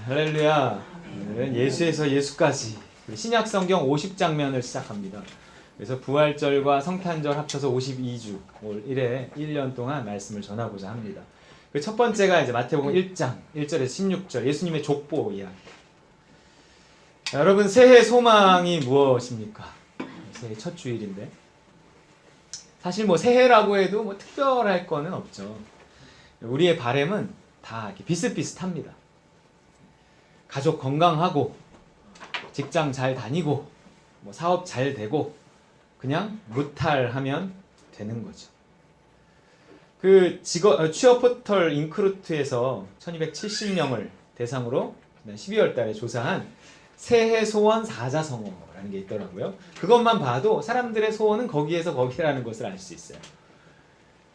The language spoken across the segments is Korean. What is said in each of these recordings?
할렐루야. 오늘은 예수에서 예수까지 신약 성경 50장면을 시작합니다. 그래서 부활절과 성탄절 합쳐서 52주, 올 1년 동안 말씀을 전하고자 합니다. 그 첫 번째가 이제 마태복음 1장 1절에서 16절 예수님의 족보 이야기. 여러분, 새해 소망이 무엇입니까? 새해 첫 주일인데 사실 뭐 새해라고 해도 뭐 특별할 거는 없죠. 우리의 바람은 다 이렇게 비슷비슷합니다. 가족 건강하고, 직장 잘 다니고, 뭐 사업 잘 되고, 그냥 무탈하면 되는 거죠. 그 취업 포털 인크루트에서 1270명을 대상으로 12월 달에 조사한 새해 소원 사자성어라는 게 있더라고요. 그것만 봐도 사람들의 소원은 거기에서 거기라는 것을 알 수 있어요.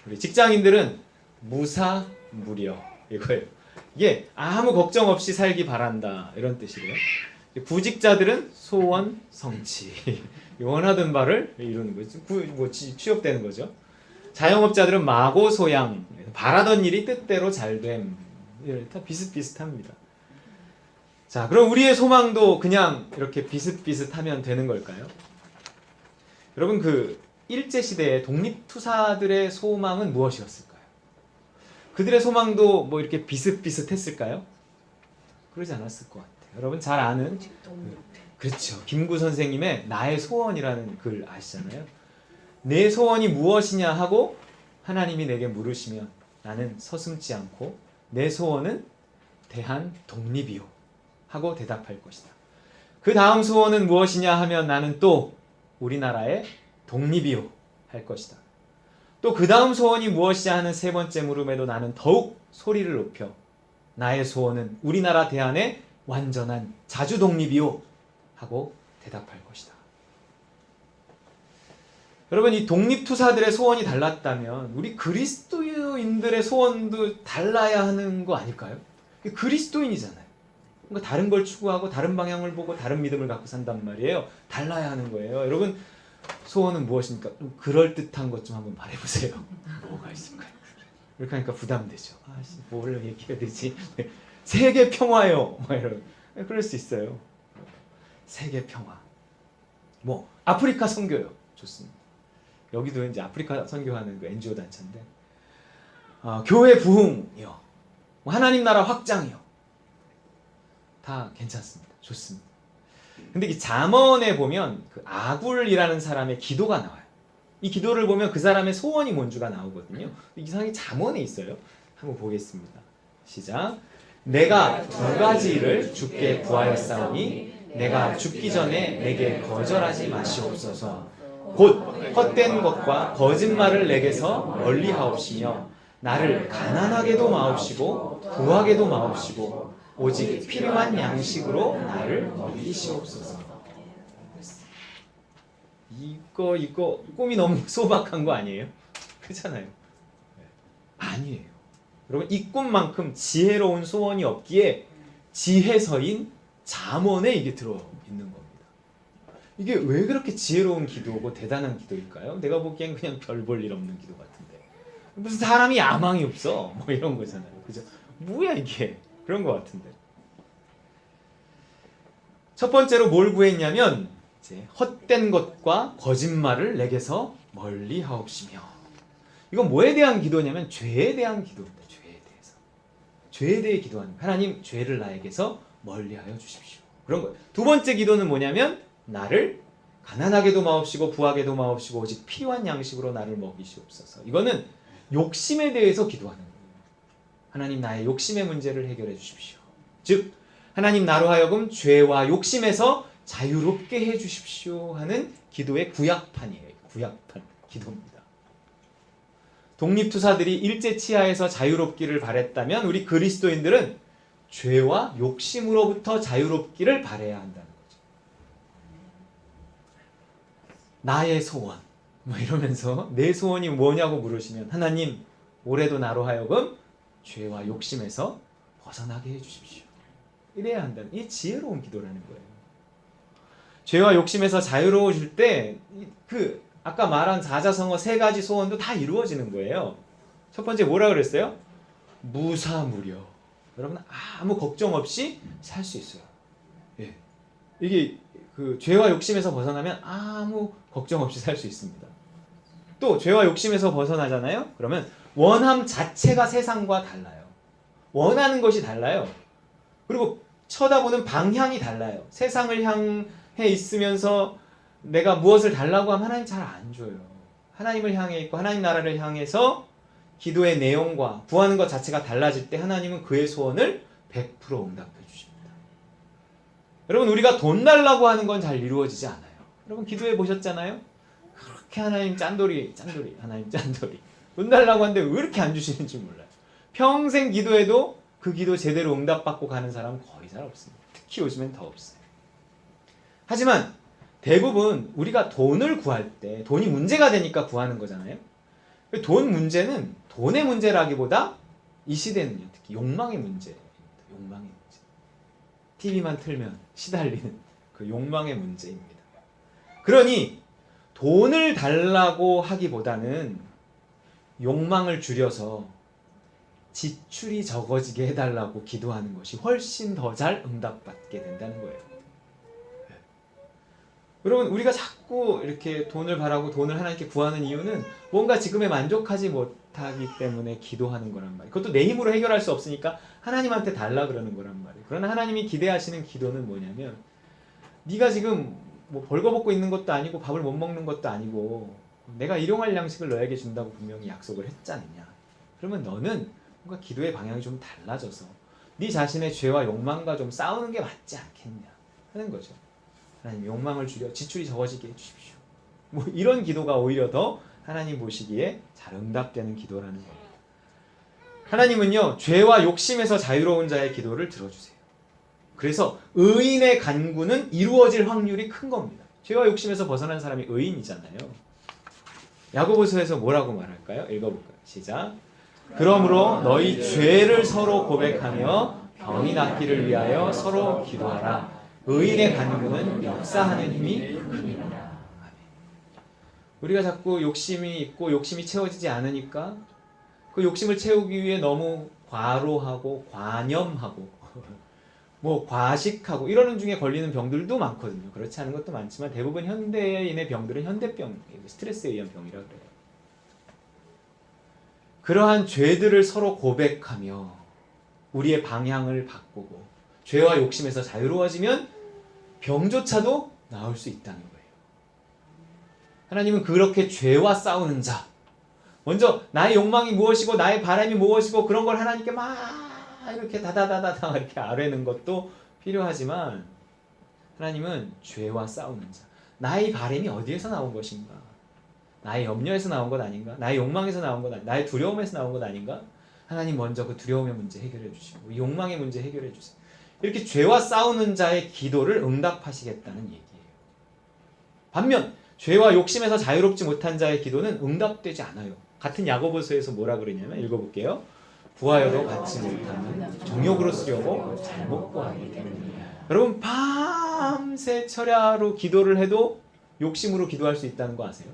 우리 직장인들은 무사무려 이거예요. 이게 아무 걱정 없이 살기 바란다 이런 뜻이래요. 구직자들은 소원 성취, 원하던 바를 이루는 거죠. 취업되는 거죠. 자영업자들은 마고소양, 바라던 일이 뜻대로 잘됨. 다 비슷비슷합니다. 자, 그럼 우리의 소망도 그냥 이렇게 비슷비슷하면 되는 걸까요? 여러분, 그 일제시대의 독립투사들의 소망은 무엇이었을까요? 그들의 소망도 뭐 이렇게 비슷비슷했을까요? 그러지 않았을 것 같아요. 여러분 잘 아는, 그렇죠, 김구 선생님의 나의 소원이라는 글 아시잖아요. 내 소원이 무엇이냐 하고 하나님이 내게 물으시면 나는 서슴지 않고 내 소원은 대한 독립이요 하고 대답할 것이다. 그 다음 소원은 무엇이냐 하면 나는 또 우리나라의 독립이요 할 것이다. 또 그 다음 소원이 무엇이냐 하는 세 번째 물음에도 나는 더욱 소리를 높여 나의 소원은 우리나라 대한의 완전한 자주 독립이요 하고 대답할 것이다. 여러분, 이 독립투사들의 소원이 달랐다면 우리 그리스도인들의 소원도 달라야 하는 거 아닐까요? 그리스도인이잖아요. 그러니까 다른 걸 추구하고 다른 방향을 보고 다른 믿음을 갖고 산단 말이에요. 달라야 하는 거예요. 여러분, 소원은 무엇입니까? 좀 그럴듯한 것 좀 한번 말해보세요. 뭐가 있을까요? 이렇게 하니까 부담되죠. 뭘 얘기해야 되지? 세계 평화요. 뭐 이런. 그럴 수 있어요. 세계 평화. 뭐 아프리카 선교요. 좋습니다. 여기도 이제 아프리카 선교하는 그 NGO 단체인데, 교회 부흥이요. 뭐 하나님 나라 확장이요. 다 괜찮습니다. 좋습니다. 근데 이 잠언에 보면 그 아굴이라는 사람의 기도가 나와요. 이 기도를 보면 그 사람의 소원이 뭔지가 나오거든요. 이 사람이 잠언에 있어요. 한번 보겠습니다. 시작. 내가 두 가지 일을 주께 구하였사오니 내가 죽기 전에 내게 거절하지 마시옵소서. 곧 헛된 것과 거짓말을 내게서 멀리하옵시며 나를 가난하게도 마옵시고 부하게도 마옵시고 오직 필요한 양식으로 나를 먹이시옵소서. 이거 꿈이 너무 소박한 거 아니에요? 그렇잖아요. 아니에요. 여러분, 이 꿈만큼 지혜로운 소원이 없기에 지혜서인 잠언에 이게 들어있는 겁니다. 이게 왜 그렇게 지혜로운 기도고 대단한 기도일까요? 내가 보기엔 그냥 별 볼 일 없는 기도 같은데, 무슨 사람이 야망이 없어 뭐 이런 거잖아요. 그죠? 뭐야 이게? 그런 거 같은데. 첫 번째로 뭘 구했냐면 이제 헛된 것과 거짓말을 내게서 멀리 하옵시며. 이건 뭐에 대한 기도냐면 죄에 대한 기도입니다. 죄에 대해서. 죄에 대해 기도하는 거예요. 하나님, 죄를 나에게서 멀리하여 주십시오. 그런 거예요. 두 번째 기도는 뭐냐면 나를 가난하게도 마옵시고 부하게도 마옵시고 오직 필요한 양식으로 나를 먹이시옵소서. 이거는 욕심에 대해서 기도하는 거예요. 하나님, 나의 욕심의 문제를 해결해 주십시오. 즉 하나님, 나로 하여금 죄와 욕심에서 자유롭게 해 주십시오 하는 기도의 구약판이에요. 구약판 기도입니다. 독립투사들이 일제 치하에서 자유롭기를 바랬다면 우리 그리스도인들은 죄와 욕심으로부터 자유롭기를 바라야 한다는 거죠. 나의 소원 뭐 이러면서 내 소원이 뭐냐고 물으시면 하나님, 올해도 나로 하여금 죄와 욕심에서 벗어나게 해주십시오. 이래야 한다는, 이 지혜로운 기도라는 거예요. 죄와 욕심에서 자유로워질 때 그 아까 말한 사자성어 세 가지 소원도 다 이루어지는 거예요. 첫 번째 뭐라 그랬어요? 무사무려. 여러분 아무 걱정 없이 살 수 있어요. 예. 이게 그 죄와 욕심에서 벗어나면 아무 걱정 없이 살 수 있습니다. 또 죄와 욕심에서 벗어나잖아요. 그러면 원함 자체가 세상과 달라요. 원하는 것이 달라요. 그리고 쳐다보는 방향이 달라요. 세상을 향해 있으면서 내가 무엇을 달라고 하면 하나님 잘 안 줘요. 하나님을 향해 있고 하나님 나라를 향해서 기도의 내용과 구하는 것 자체가 달라질 때 하나님은 그의 소원을 100% 응답해 주십니다. 여러분 우리가 돈 달라고 하는 건 잘 이루어지지 않아요. 여러분 기도해 보셨잖아요? 그렇게 하나님 짠돌이 하나님 짠돌이 돈 달라고 하는데 왜 이렇게 안 주시는지 몰라요. 평생 기도해도 그 기도 제대로 응답받고 가는 사람은 거의 잘 없습니다. 특히 요즘엔 더 없어요. 하지만 대부분 우리가 돈을 구할 때 돈이 문제가 되니까 구하는 거잖아요. 돈 문제는 돈의 문제라기보다 이 시대는요, 특히 욕망의 문제입니다. 욕망의 문제. TV만 틀면 시달리는 그 욕망의 문제입니다. 그러니 돈을 달라고 하기보다는 욕망을 줄여서 지출이 적어지게 해달라고 기도하는 것이 훨씬 더 잘 응답받게 된다는 거예요. 여러분 우리가 자꾸 이렇게 돈을 바라고 돈을 하나님께 구하는 이유는 뭔가 지금에 만족하지 못하기 때문에 기도하는 거란 말이에요. 그것도 내 힘으로 해결할 수 없으니까 하나님한테 달라 그러는 거란 말이에요. 그러나 하나님이 기대하시는 기도는 뭐냐면 네가 지금 뭐 벌거벗고 있는 것도 아니고 밥을 못 먹는 것도 아니고 내가 일용할 양식을 너에게 준다고 분명히 약속을 했잖느냐. 그러면 너는 뭔가 기도의 방향이 좀 달라져서 네 자신의 죄와 욕망과 좀 싸우는 게 맞지 않겠냐 하는 거죠. 하나님 욕망을 줄여 지출이 적어지게 해주십시오. 뭐 이런 기도가 오히려 더 하나님 보시기에 잘 응답되는 기도라는 겁니다. 하나님은요 죄와 욕심에서 자유로운 자의 기도를 들어주세요. 그래서 의인의 간구는 이루어질 확률이 큰 겁니다. 죄와 욕심에서 벗어난 사람이 의인이잖아요. 야고보서에서 뭐라고 말할까요? 읽어볼까요? 시작. 그러므로 너희 죄를 서로 고백하며 병이 낫기를 위하여 서로 기도하라. 의인의 간구는 역사하는 힘이 큽니다. 우리가 자꾸 욕심이 있고 욕심이 채워지지 않으니까 그 욕심을 채우기 위해 너무 과로하고 관념하고 뭐 과식하고 이러는 중에 걸리는 병들도 많거든요. 그렇지 않은 것도 많지만 대부분 현대인의 병들은 현대병, 스트레스에 의한 병이라 그래요. 그러한 죄들을 서로 고백하며 우리의 방향을 바꾸고 죄와 욕심에서 자유로워지면 병조차도 나을 수 있다는 거예요. 하나님은 그렇게 죄와 싸우는 자, 먼저 나의 욕망이 무엇이고 나의 바람이 무엇이고 그런 걸 하나님께 막 이렇게 다다다다다 이렇게 아뢰는 것도 필요하지만 하나님은 죄와 싸우는 자, 나의 바람이 어디에서 나온 것인가? 나의 염려에서 나온 것 아닌가? 나의 욕망에서 나온 것 아닌가? 나의 두려움에서 나온 것 아닌가? 하나님 먼저 그 두려움의 문제 해결해 주시고 욕망의 문제 해결해 주세요. 이렇게 죄와 싸우는 자의 기도를 응답하시겠다는 얘기예요. 반면 죄와 욕심에서 자유롭지 못한 자의 기도는 응답되지 않아요. 같은 야고보서에서 뭐라 그러냐면 읽어볼게요. 구하여도 받지 못하는 정욕으로 쓰려고 잘못 구하기 때문이에요. 여러분 밤새 철야로 기도를 해도 욕심으로 기도할 수 있다는 거 아세요?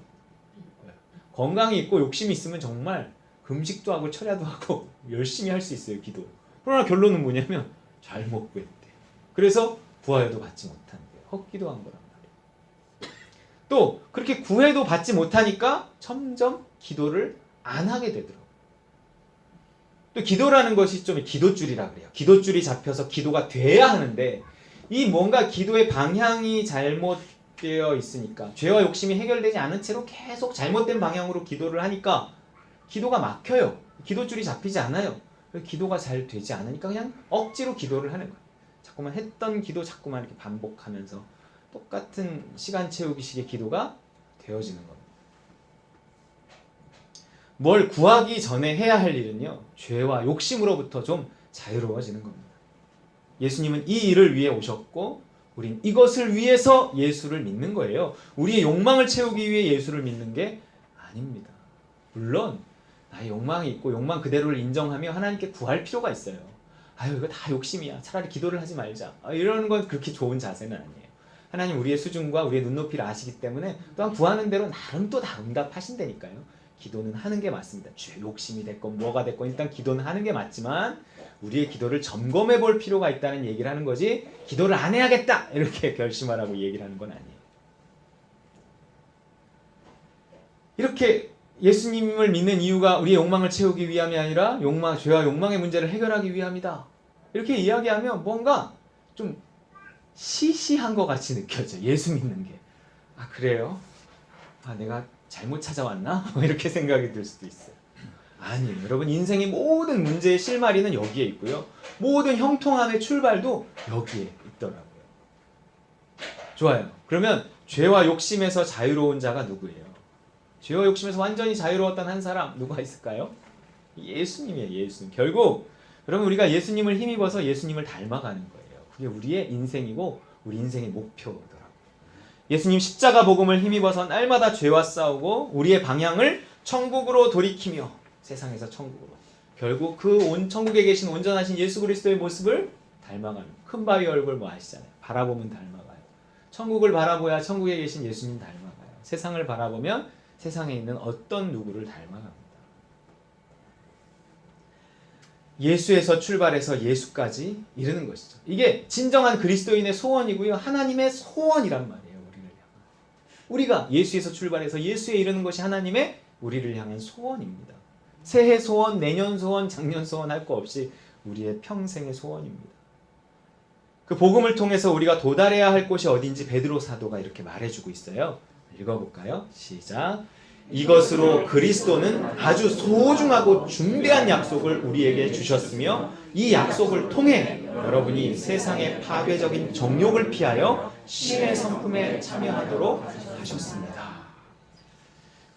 건강이 있고 욕심이 있으면 정말 금식도 하고 철야도 하고 열심히 할 수 있어요. 기도. 그러나 결론은 뭐냐면 잘못 구했대. 그래서 구하여도 받지 못한대. 헛기도한 거란 말이에요. 또 그렇게 구해도 받지 못하니까 점점 기도를 안 하게 되더라고요. 또 기도라는 것이 좀 기도줄이라 그래요. 기도줄이 잡혀서 기도가 돼야 하는데 이 뭔가 기도의 방향이 잘못되어 있으니까 죄와 욕심이 해결되지 않은 채로 계속 잘못된 방향으로 기도를 하니까 기도가 막혀요. 기도줄이 잡히지 않아요. 기도가 잘 되지 않으니까 그냥 억지로 기도를 하는 거예요. 자꾸만 했던 기도 자꾸만 이렇게 반복하면서 똑같은 시간 채우기식의 기도가 되어지는 겁니다. 뭘 구하기 전에 해야 할 일은요, 죄와 욕심으로부터 좀 자유로워지는 겁니다. 예수님은 이 일을 위해 오셨고 우린 이것을 위해서 예수를 믿는 거예요. 우리의 욕망을 채우기 위해 예수를 믿는 게 아닙니다. 물론 나의 욕망이 있고 욕망 그대로를 인정하며 하나님께 구할 필요가 있어요. 아유 이거 다 욕심이야. 차라리 기도를 하지 말자. 이러는 건 그렇게 좋은 자세는 아니에요. 하나님 우리의 수준과 우리의 눈높이를 아시기 때문에 또한 구하는 대로 나름 또 다 응답하신다니까요. 기도는 하는 게 맞습니다. 욕심이 됐건 뭐가 됐건 일단 기도는 하는 게 맞지만 우리의 기도를 점검해 볼 필요가 있다는 얘기를 하는 거지, 기도를 안 해야겠다 이렇게 결심하라고 얘기를 하는 건 아니에요. 이렇게 예수님을 믿는 이유가 우리의 욕망을 채우기 위함이 아니라 죄와 욕망의 문제를 해결하기 위함이다, 이렇게 이야기하면 뭔가 좀 시시한 것 같이 느껴져. 예수 믿는 게. 아, 그래요? 아, 내가 잘못 찾아왔나? 이렇게 생각이 들 수도 있어요. 아니에요. 여러분, 인생의 모든 문제의 실마리는 여기에 있고요. 모든 형통함의 출발도 여기에 있더라고요. 좋아요. 그러면 죄와 욕심에서 자유로운 자가 누구예요? 죄와 욕심에서 완전히 자유로웠던 한 사람 누가 있을까요? 예수님이에요. 예수님. 결국 여러분, 우리가 예수님을 힘입어서 예수님을 닮아가는 거예요. 그게 우리의 인생이고 우리 인생의 목표더라고요. 예수님 십자가 복음을 힘입어서 날마다 죄와 싸우고 우리의 방향을 천국으로 돌이키며, 세상에서 천국으로, 결국 그 천국에 계신 온전하신 예수 그리스도의 모습을 닮아가는, 큰 바위 얼굴 뭐 아시잖아요. 바라보면 닮아가요. 천국을 바라보야 천국에 계신 예수님 닮아가요. 세상을 바라보면 세상에 있는 어떤 누구를 닮아갑니다. 예수에서 출발해서 예수까지 이르는 것이죠. 이게 진정한 그리스도인의 소원이고요. 하나님의 소원이란 말이에요. 우리를 향한. 우리가 예수에서 출발해서 예수에 이르는 것이 하나님의 우리를 향한 소원입니다. 새해 소원, 내년 소원, 작년 소원 할 거 없이 우리의 평생의 소원입니다. 그 복음을 통해서 우리가 도달해야 할 곳이 어딘지 베드로 사도가 이렇게 말해주고 있어요. 읽어볼까요? 시작. 이것으로 그리스도는 아주 소중하고 중대한 약속을 우리에게 주셨으며 이 약속을 통해 여러분이 세상의 파괴적인 정욕을 피하여 신의 성품에 참여하도록 하셨습니다.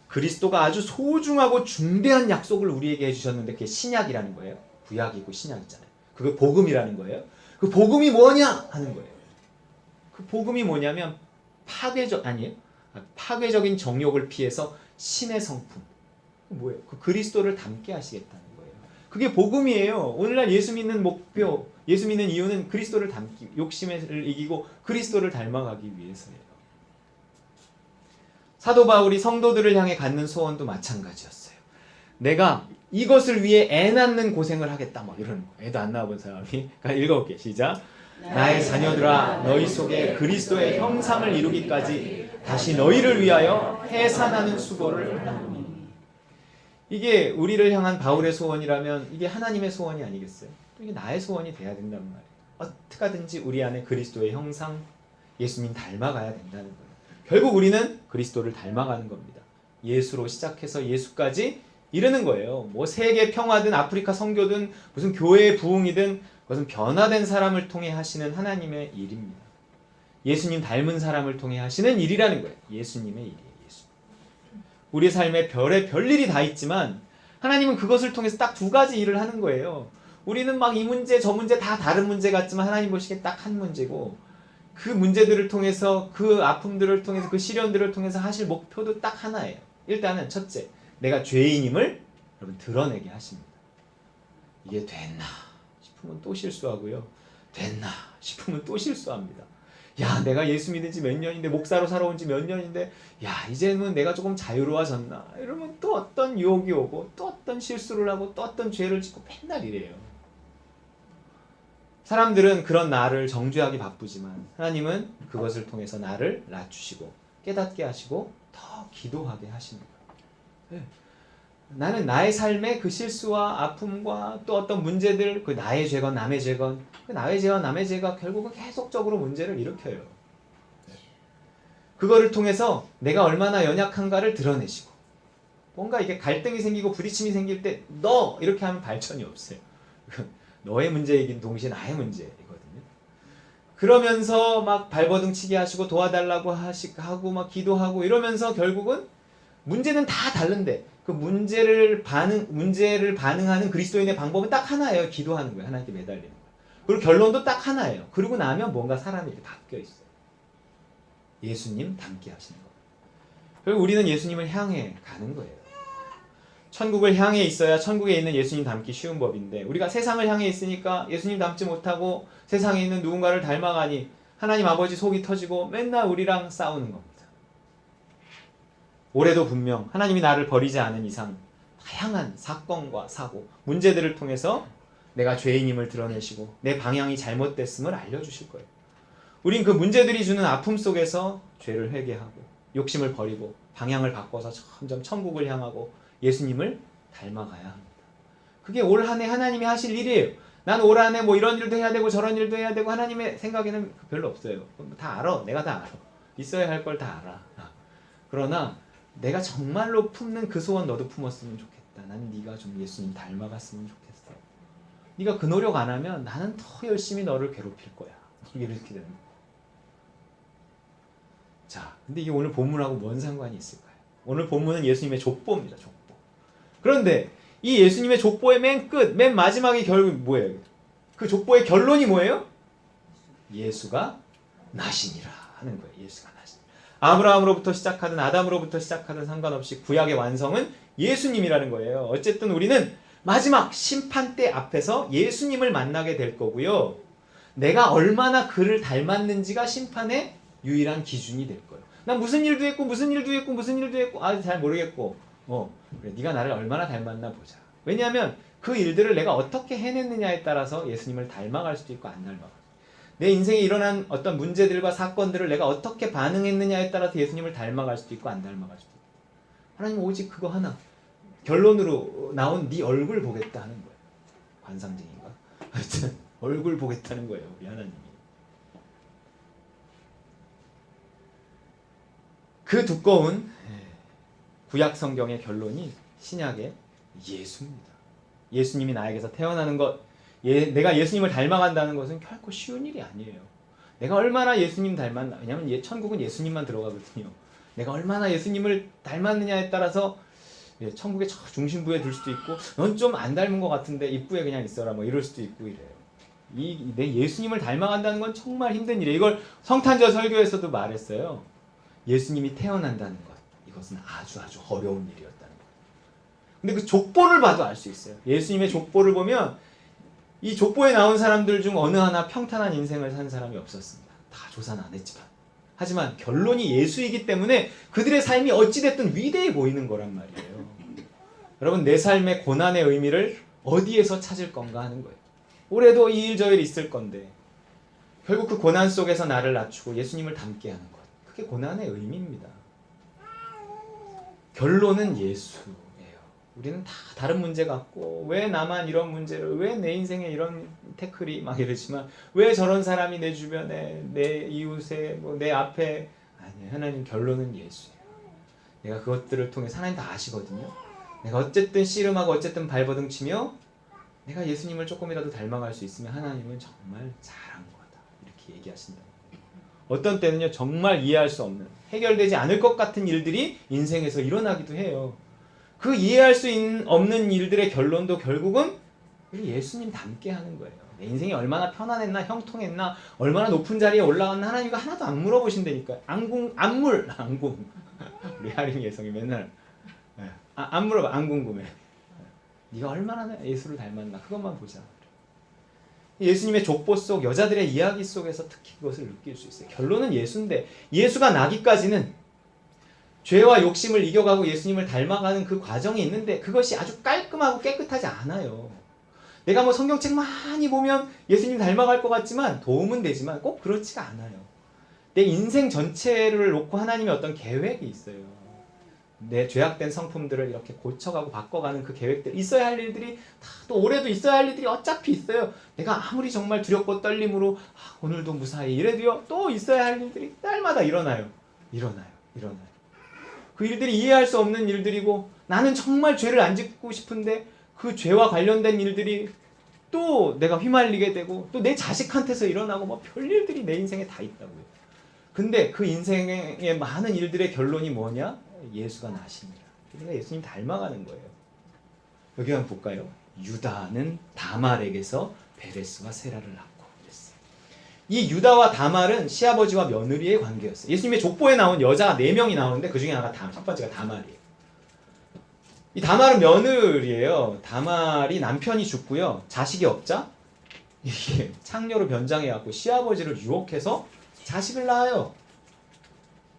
그리스도가 아주 소중하고 중대한 약속을 우리에게 해주셨는데 그게 신약이라는 거예요. 구약이고 신약이잖아요. 그게 복음이라는 거예요. 그 복음이 뭐냐 하는 거예요. 그 복음이 뭐냐면 파괴적인 정욕을 피해서 신의 성품. 뭐예요? 그 그리스도를 닮게 하시겠다는 거예요. 그게 복음이에요. 오늘날 예수 믿는 목표, 예수 믿는 이유는 그리스도를 닮기, 욕심을 이기고 그리스도를 닮아가기 위해서예요. 사도 바울이 성도들을 향해 갖는 소원도 마찬가지였어요. 내가 이것을 위해 애 낳는 고생을 하겠다, 막 이러는 거. 애도 안 낳아본 사람이. 읽어볼게. 시작. 나의 자녀들아, 너희 속에 그리스도의 형상을 이루기까지 다시 너희를 위하여 해산하는 수고를 하노니. 이게 우리를 향한 바울의 소원이라면 이게 하나님의 소원이 아니겠어요? 이게 나의 소원이 돼야 된단 말이에요. 어떻게 하든지 우리 안에 그리스도의 형상, 예수님 닮아가야 된다는 거예요. 결국 우리는 그리스도를 닮아가는 겁니다. 예수로 시작해서 예수까지 이르는 거예요. 뭐 세계 평화든 아프리카 선교든 무슨 교회의 부흥이든 그것은 변화된 사람을 통해 하시는 하나님의 일입니다. 예수님 닮은 사람을 통해 하시는 일이라는 거예요. 예수님의 일이에요. 예수. 우리 삶에 별일이 다 있지만 하나님은 그것을 통해서 딱 두 가지 일을 하는 거예요. 우리는 막 이 문제 저 문제 다 다른 문제 같지만 하나님 보시기에 딱 한 문제고, 그 문제들을 통해서, 그 아픔들을 통해서, 그 시련들을 통해서 하실 목표도 딱 하나예요. 일단은 첫째, 내가 죄인임을 여러분 드러내게 하십니다. 이게 됐나 싶으면 또 실수하고요. 됐나 싶으면 또 실수합니다. 야, 내가 예수 믿은 지 몇 년인데, 목사로 살아온 지 몇 년인데, 야, 이제는 내가 조금 자유로워졌나? 이러면 또 어떤 유혹이 오고, 또 어떤 실수를 하고, 또 어떤 죄를 짓고 맨날 이래요. 사람들은 그런 나를 정죄하기 바쁘지만 하나님은 그것을 통해서 나를 낮추시고 깨닫게 하시고 더 기도하게 하시는 거예요. 네. 나는 나의 삶의 그 실수와 아픔과 또 어떤 문제들, 그 나의 죄건 남의 죄건, 그 나의 죄와 남의 죄가 결국은 계속적으로 문제를 일으켜요. 그거를 통해서 내가 얼마나 연약한가를 드러내시고, 뭔가 이게 갈등이 생기고 부딪힘이 생길 때 너 이렇게 하면 발전이 없어요. 너의 문제이긴 동시에 나의 문제이거든요. 그러면서 막 발버둥 치게 하시고 도와달라고 하고 막 기도하고 이러면서 결국은 문제는 다 다른데 그 문제를 반응하는 그리스도인의 방법은 딱 하나예요. 기도하는 거예요. 하나님께 매달리는 거예요. 그리고 결론도 딱 하나예요. 그러고 나면 뭔가 사람이 이렇게 바뀌어 있어요. 예수님 닮게 하시는 거예요. 그리고 우리는 예수님을 향해 가는 거예요. 천국을 향해 있어야 천국에 있는 예수님 닮기 쉬운 법인데, 우리가 세상을 향해 있으니까 예수님 닮지 못하고 세상에 있는 누군가를 닮아가니 하나님 아버지 속이 터지고 맨날 우리랑 싸우는 겁니다. 올해도 분명 하나님이 나를 버리지 않은 이상 다양한 사건과 사고, 문제들을 통해서 내가 죄인임을 드러내시고 내 방향이 잘못됐음을 알려주실 거예요. 우린 그 문제들이 주는 아픔 속에서 죄를 회개하고 욕심을 버리고 방향을 바꿔서 점점 천국을 향하고 예수님을 닮아가야 합니다. 그게 올 한 해 하나님이 하실 일이에요. 난 올 한 해 뭐 이런 일도 해야 되고 저런 일도 해야 되고 하나님의 생각에는 별로 없어요. 다 알아. 내가 다 알아. 있어야 할 걸 다 알아. 그러나 내가 정말로 품는 그 소원 너도 품었으면 좋겠다. 나는 네가 좀 예수님 닮아갔으면 좋겠어. 네가 그 노력 안 하면 나는 더 열심히 너를 괴롭힐 거야. 이렇게 되는 거야. 자, 근데 이게 오늘 본문하고 뭔 상관이 있을까요? 오늘 본문은 예수님의 족보입니다. 족보. 그런데 이 예수님의 족보의 맨 끝, 맨 마지막이 결국 뭐예요? 그 족보의 결론이 뭐예요? 예수가 나시니라 하는 거예요. 예수가 나시니라. 아브라함으로부터 시작하든 아담으로부터 시작하든 상관없이 구약의 완성은 예수님이라는 거예요. 어쨌든 우리는 마지막 심판대 앞에서 예수님을 만나게 될 거고요. 내가 얼마나 그를 닮았는지가 심판의 유일한 기준이 될 거예요. 난 무슨 일도 했고 무슨 일도 했고 무슨 일도 했고 잘 모르겠고 그래, 네가 나를 얼마나 닮았나 보자. 왜냐하면 그 일들을 내가 어떻게 해냈느냐에 따라서 예수님을 닮아갈 수도 있고 안 닮아갈 수도 있고 내 인생에 일어난 어떤 문제들과 사건들을 내가 어떻게 반응했느냐에 따라서 예수님을 닮아갈 수도 있고 안 닮아갈 수도 있고 하나님은 오직 그거 하나 결론으로 나온 네 얼굴 보겠다 하는 거예요. 관상쟁인가? 하여튼 얼굴 보겠다는 거예요. 우리 하나님이. 그 두꺼운 구약 성경의 결론이 신약의 예수입니다. 예수님이 나에게서 태어나는 것, 내가 예수님을 닮아간다는 것은 결코 쉬운 일이 아니에요. 내가 얼마나 예수님 닮았나, 왜냐하면 천국은 예수님만 들어가거든요. 내가 얼마나 예수님을 닮았느냐에 따라서 천국의 저 중심부에 들 수도 있고, 넌 좀 안 닮은 것 같은데 입구에 그냥 있어라 뭐 이럴 수도 있고 이래요. 내 예수님을 닮아간다는 건 정말 힘든 일이에요. 이걸 성탄절 설교에서도 말했어요. 예수님이 태어난다는 것, 이것은 아주 어려운 일이었다는 거예요. 근데 그 족보를 봐도 알 수 있어요. 예수님의 족보를 보면 이 족보에 나온 사람들 중 어느 하나 평탄한 인생을 산 사람이 없었습니다. 다 조사는 안 했지만. 하지만 결론이 예수이기 때문에 그들의 삶이 어찌됐든 위대해 보이는 거란 말이에요. 여러분, 내 삶의 고난의 의미를 어디에서 찾을 건가 하는 거예요. 올해도 이 일 저 일 있을 건데 결국 그 고난 속에서 나를 낮추고 예수님을 닮게 하는 것. 그게 고난의 의미입니다. 결론은 예수예요. 우리는 다 다른 문제 갖고 왜 나만 이런 문제를, 왜 내 인생에 이런 태클이 막 이러지만 왜 저런 사람이 내 주변에, 내 이웃에, 내 앞에. 아니에요. 하나님 결론은 예수예요. 내가 그것들을 통해 하나님 다 아시거든요. 내가 어쨌든 씨름하고 어쨌든 발버둥치며 내가 예수님을 조금이라도 닮아갈 수 있으면 하나님은 정말 잘한 거다. 이렇게 얘기하신다. 어떤 때는요, 정말 이해할 수 없는, 해결되지 않을 것 같은 일들이 인생에서 일어나기도 해요. 그 이해할 수 없는 일들의 결론도 결국은 우리 예수님 닮게 하는 거예요. 내 인생이 얼마나 편안했나, 형통했나, 얼마나 높은 자리에 올라갔나 하나님과 하나도 안 물어보신다니까요. 안궁. 우리 하림이 예성이 맨날 안 물어봐. 안 궁금해. 네가 얼마나 예수를 닮았나 그것만 보자. 예수님의 족보 속 여자들의 이야기 속에서 특히 그것을 느낄 수 있어요. 결론은 예수인데 예수가 나기까지는 죄와 욕심을 이겨가고 예수님을 닮아가는 그 과정이 있는데 그것이 아주 깔끔하고 깨끗하지 않아요. 내가 뭐 성경책 많이 보면 예수님 닮아갈 것 같지만 도움은 되지만 꼭 그렇지가 않아요. 내 인생 전체를 놓고 하나님의 어떤 계획이 있어요. 내 죄악된 성품들을 이렇게 고쳐가고 바꿔가는 그 계획들, 있어야 할 일들이 다 또 올해도 있어야 할 일들이 어차피 있어요. 내가 아무리 정말 두렵고 떨림으로 오늘도 무사히 이래도요, 또 있어야 할 일들이 날마다 일어나요. 그 일들이 이해할 수 없는 일들이고 나는 정말 죄를 안 짓고 싶은데 그 죄와 관련된 일들이 또 내가 휘말리게 되고 또 내 자식한테서 일어나고 뭐 별일들이 내 인생에 다 있다고요. 근데 그 인생의 많은 일들의 결론이 뭐냐? 예수가 나시니라. 우리가 예수님 닮아가는 거예요. 여기 한번 볼까요? 유다는 다말에게서 베레스와 세라를 낳고 그랬어요. 이 유다와 다말은 시아버지와 며느리의 관계였어요. 예수님의 족보에 나온 여자가 4명이 나오는데 그 중에 하나가 첫 번째가 다말이에요. 이 다말은 며느리예요. 다말이 남편이 죽고요. 자식이 없자 이게 창녀로 변장해갖고 시아버지를 유혹해서 자식을 낳아요.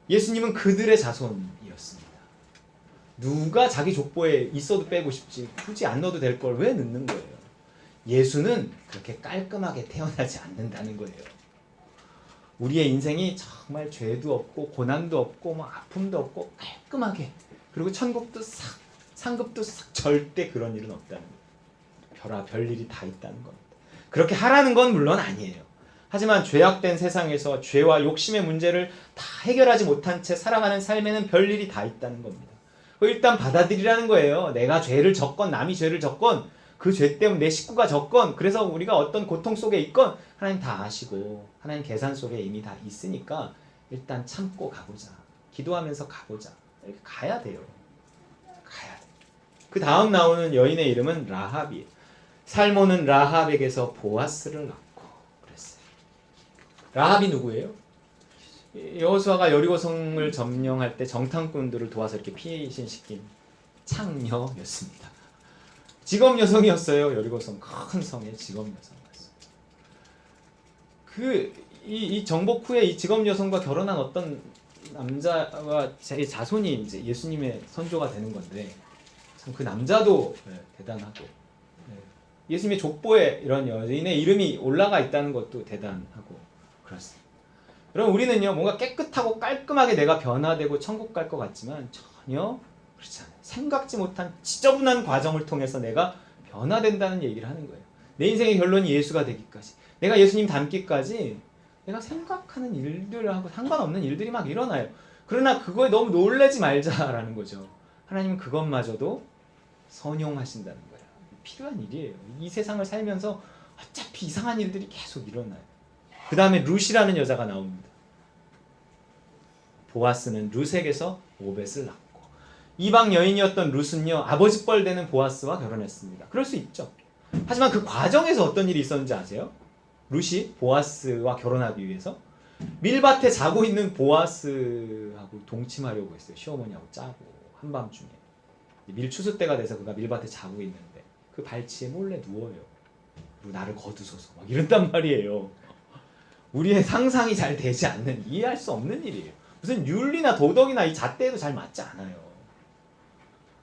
예수님은 그들의 자손이었습니다. 누가 자기 족보에 있어도 빼고 싶지 굳이 안 넣어도 될 걸 왜 넣는 거예요? 예수는 그렇게 깔끔하게 태어나지 않는다는 거예요. 우리의 인생이 정말 죄도 없고 고난도 없고 뭐 아픔도 없고 깔끔하게, 그리고 천국도 싹 상급도 싹, 절대 그런 일은 없다는 거예요. 별일이 다 있다는 겁니다. 그렇게 하라는 건 물론 아니에요. 하지만 죄악된 세상에서 죄와 욕심의 문제를 다 해결하지 못한 채 살아가는 삶에는 별일이 다 있다는 겁니다. 일단 받아들이라는 거예요. 내가 죄를 졌건 남이 죄를 졌건 그 죄 때문에 내 식구가 졌건, 그래서 우리가 어떤 고통 속에 있건 하나님 다 아시고 하나님 계산 속에 이미 다 있으니까 일단 참고 가보자. 기도하면서 가보자. 이렇게 가야 돼요. 가야 돼. 그 다음 나오는 여인의 이름은 라합이에요. 살몬은 라합에게서 보아스를 낳고 그랬어요. 라합이 누구예요? 여호수아가 여리고성을 점령할 때 정탐꾼들을 도와서 이렇게 피신시킨 창녀였습니다. 직업 여성이었어요. 여리고성 큰 성의 직업 여성이었어요. 이 정복 후에 이 직업 여성과 결혼한 어떤 남자와 제 자손이 이제 예수님의 선조가 되는 건데, 참 그 남자도 대단하고, 예수님의 족보에 이런 여인의 이름이 올라가 있다는 것도 대단하고 그렇습니다. 여러분, 우리는요 뭔가 깨끗하고 깔끔하게 내가 변화되고 천국 갈 것 같지만 전혀 그렇지 않아요. 생각지 못한 지저분한 과정을 통해서 내가 변화된다는 얘기를 하는 거예요. 내 인생의 결론이 예수가 되기까지, 내가 예수님 닮기까지 내가 생각하는 일들하고 상관없는 일들이 막 일어나요. 그러나 그거에 너무 놀라지 말자라는 거죠. 하나님은 그것마저도 선용하신다는 거예요. 필요한 일이에요. 이 세상을 살면서 어차피 이상한 일들이 계속 일어나요. 그 다음에 룻이라는 여자가 나옵니다. 보아스는 룻에게서 오벳을 낳고, 이방 여인이었던 룻은요 아버지 뻘 되는 보아스와 결혼했습니다. 그럴 수 있죠. 하지만 그 과정에서 어떤 일이 있었는지 아세요? 룻이 보아스와 결혼하기 위해서 밀밭에 자고 있는 보아스하고 동침하려고 했어요. 시어머니하고 짜고 한밤중에 밀추수 때가 돼서 그가 밀밭에 자고 있는데 그 발치에 몰래 누워요. 그리고 나를 거두소서 막 이런단 말이에요. 우리의 상상이 잘 되지 않는, 이해할 수 없는 일이에요. 무슨 윤리나 도덕이나 이 잣대에도 잘 맞지 않아요.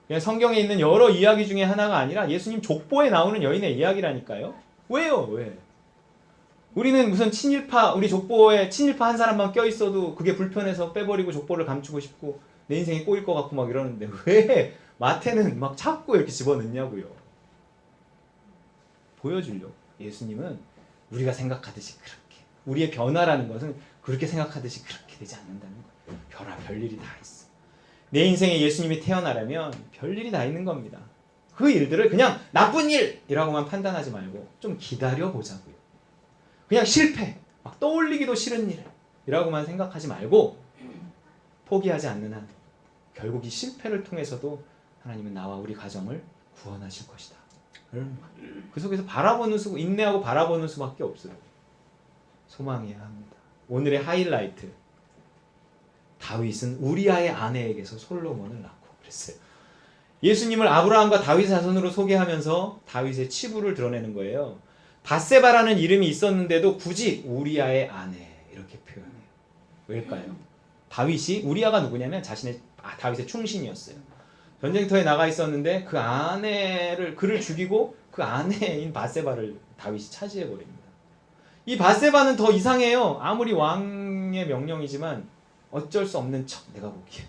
그냥 성경에 있는 여러 이야기 중에 하나가 아니라 예수님 족보에 나오는 여인의 이야기라니까요. 왜요? 왜? 우리는 무슨 친일파, 우리 족보에 친일파 한 사람만 껴있어도 그게 불편해서 빼버리고 족보를 감추고 싶고 내 인생이 꼬일 것 같고 막 이러는데 왜 마태는 막 자꾸 이렇게 집어넣냐고요. 보여주려고. 예수님은 우리가 생각하듯이 그렇게, 우리의 변화라는 것은 그렇게 생각하듯이 그렇게 되지 않는다는 거예요. 별일이 다 있어. 내 인생에 예수님이 태어나려면 별일이 다 있는 겁니다. 그 일들을 그냥 나쁜 일이라고만 판단하지 말고 좀 기다려보자고요. 그냥 실패, 막 떠올리기도 싫은 일이라고만 생각하지 말고 포기하지 않는 한 결국 이 실패를 통해서도 하나님은 나와 우리 가정을 구원하실 것이다. 그 속에서 바라보는 수, 인내하고 바라보는 수밖에 없어요. 소망해야 합니다. 오늘의 하이라이트, 다윗은 우리아의 아내에게서 솔로몬을 낳고 그랬어요. 예수님을 아브라함과 다윗 자손으로 소개하면서 다윗의 치부를 드러내는 거예요. 밧세바라는 이름이 있었는데도 굳이 우리아의 아내 이렇게 표현해요. 왜일까요? 다윗이, 우리아가 누구냐면 다윗의 충신이었어요. 전쟁터에 나가 있었는데 그 아내를, 그를 죽이고 그 아내인 밧세바를 다윗이 차지해 버립니다. 이 밧세바는 더 이상해요. 아무리 왕의 명령이지만 어쩔 수 없는 척, 내가 보기에.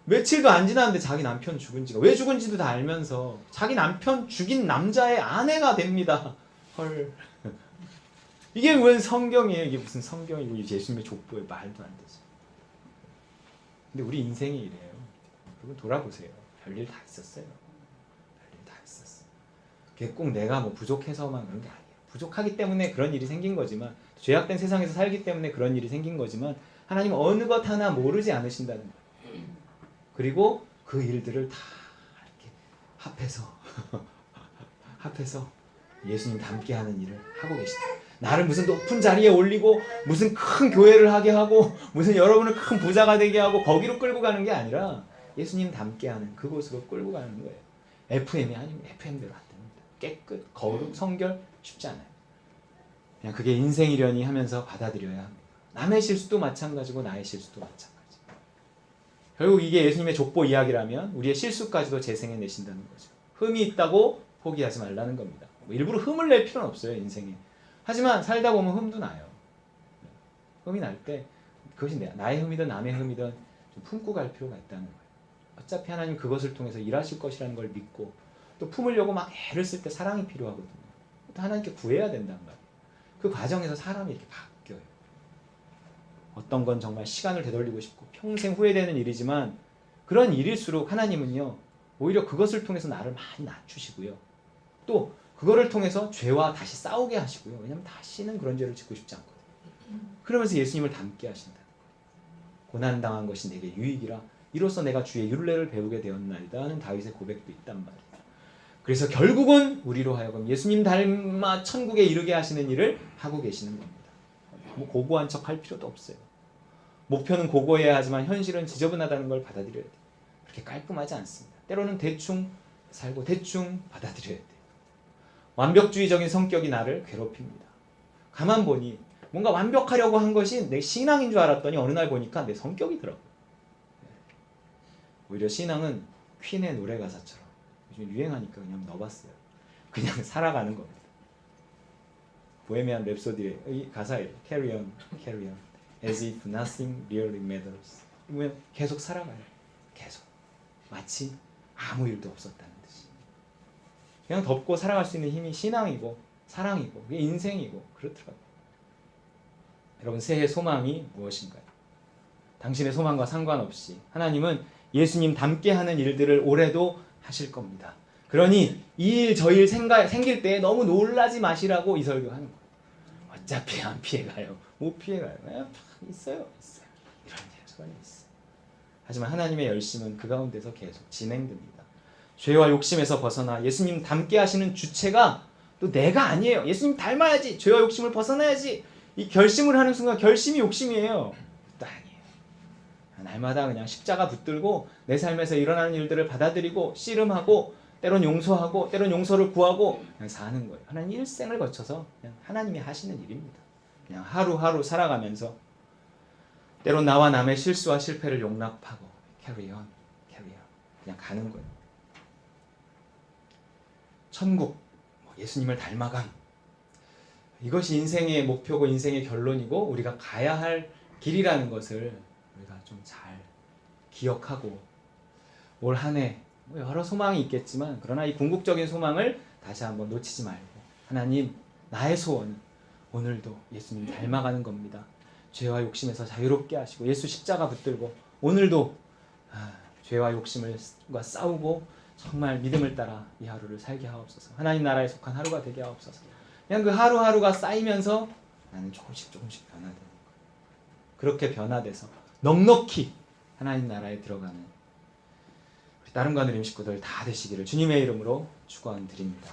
며칠도 안 지났는데 자기 남편 죽은지가, 왜 죽은지도 다 알면서 자기 남편 죽인 남자의 아내가 됩니다. 헐. 이게 웬 성경이에요? 이게 무슨 성경이고 예수님의 족보에 말도 안 되죠. 근데 우리 인생이 이래요. 여러분 돌아보세요. 별일 다 있었어요. 별일 다 있었어요. 그게 꼭 내가 뭐 부족해서만 그런 게 아니에요. 부족하기 때문에 그런 일이 생긴 거지만, 죄악된 세상에서 살기 때문에 그런 일이 생긴 거지만 하나님은 어느 것 하나 모르지 않으신다는 거예요. 그리고 그 일들을 다 이렇게 합해서 예수님 닮게 하는 일을 하고 계시다. 나를 무슨 높은 자리에 올리고 무슨 큰 교회를 하게 하고 무슨 여러분을 큰 부자가 되게 하고 거기로 끌고 가는 게 아니라 예수님 닮게 하는 그곳으로 끌고 가는 거예요. FM이 아니면 FM대로 안 됩니다. 깨끗, 거룩, 성결 쉽지 않아요. 그냥 그게 인생이려니 하면서 받아들여야 합니다. 남의 실수도 마찬가지고 나의 실수도 마찬가지. 결국 이게 예수님의 족보 이야기라면 우리의 실수까지도 재생해내신다는 거죠. 흠이 있다고 포기하지 말라는 겁니다. 뭐 일부러 흠을 낼 필요는 없어요, 인생에. 하지만 살다 보면 흠도 나요. 흠이 날 때 그것이 나의 흠이든 남의 흠이든 좀 품고 갈 필요가 있다는 거예요. 어차피 하나님 그것을 통해서 일하실 것이라는 걸 믿고 또 품으려고 막 애를 쓸 때 사랑이 필요하거든요. 또 하나님께 구해야 된단 말이에요. 그 과정에서 사람이 이렇게 바뀌어요. 어떤 건 정말 시간을 되돌리고 싶고 평생 후회되는 일이지만 그런 일일수록 하나님은요 오히려 그것을 통해서 나를 많이 낮추시고요. 또 그거를 통해서 죄와 다시 싸우게 하시고요. 왜냐하면 다시는 그런 죄를 짓고 싶지 않거든요. 그러면서 예수님을 닮게 하신다는 거예요. 고난당한 것이 내게 유익이라 이로써 내가 주의 율례를 배우게 되었나이다 하는 다윗의 고백도 있단 말이에요. 그래서 결국은 우리로 하여금 예수님 닮아 천국에 이르게 하시는 일을 하고 계시는 겁니다. 뭐 고고한 척 할 필요도 없어요. 목표는 고고해야 하지만 현실은 지저분하다는 걸 받아들여야 돼요. 그렇게 깔끔하지 않습니다. 때로는 대충 살고 대충 받아들여야 돼요. 완벽주의적인 성격이 나를 괴롭힙니다. 가만 보니 뭔가 완벽하려고 한 것이 내 신앙인 줄 알았더니 어느 날 보니까 내 성격이더라고요. 오히려 신앙은 퀸의 노래 가사처럼 요즘 유행하니까 그냥 넣어봤어요. 그냥 살아가는 겁니다. 보헤미안 랩소디의 이 가사예요. Carry on, carry on, as if nothing really matters. 그러면 계속 살아가요. 계속. 마치 아무 일도 없었다는 듯이. 그냥 덮고 살아갈 수 있는 힘이 신앙이고 사랑이고 그게 인생이고 그렇더라고요. 여러분 새해 소망이 무엇인가요? 당신의 소망과 상관없이 하나님은 예수님 닮게 하는 일들을 올해도 하실 겁니다. 그러니 이 일 저 일 생길 때 너무 놀라지 마시라고 이 설교하는 거예요. 어차피 안 피해가요. 못 피해가요. 있어요. 이런 소관이 있어요. 하지만 하나님의 열심은 그 가운데서 계속 진행됩니다. 죄와 욕심에서 벗어나 예수님 닮게 하시는 주체가 또 내가 아니에요. 예수님 닮아야지. 죄와 욕심을 벗어나야지. 이 결심을 하는 순간 결심이 욕심이에요. 또 아니에요. 날마다 그냥 십자가 붙들고 내 삶에서 일어나는 일들을 받아들이고 씨름하고 때론 용서하고 때론 용서를 구하고 그냥 사는 거예요. 하나님 일생을 거쳐서 그냥 하나님이 하시는 일입니다. 그냥 하루하루 살아가면서 때론 나와 남의 실수와 실패를 용납하고 carry on, carry on 그냥 가는 거예요. 천국, 예수님을 닮아감 이것이 인생의 목표고 인생의 결론이고 우리가 가야 할 길이라는 것을 우리가 좀 잘 기억하고 올 한 해 여러 소망이 있겠지만 그러나 이 궁극적인 소망을 다시 한번 놓치지 말고 하나님 나의 소원은 오늘도 예수님 닮아가는 겁니다. 죄와 욕심에서 자유롭게 하시고 예수 십자가 붙들고 오늘도 죄와 욕심과 싸우고 정말 믿음을 따라 이 하루를 살게 하옵소서. 하나님 나라에 속한 하루가 되게 하옵소서. 그냥 그 하루하루가 쌓이면서 나는 조금씩 변화되는 거예요. 그렇게 변화돼서 넉넉히 하나님 나라에 들어가는 우리 다른 관우림 식구들 다 되시기를 주님의 이름으로 축원드립니다.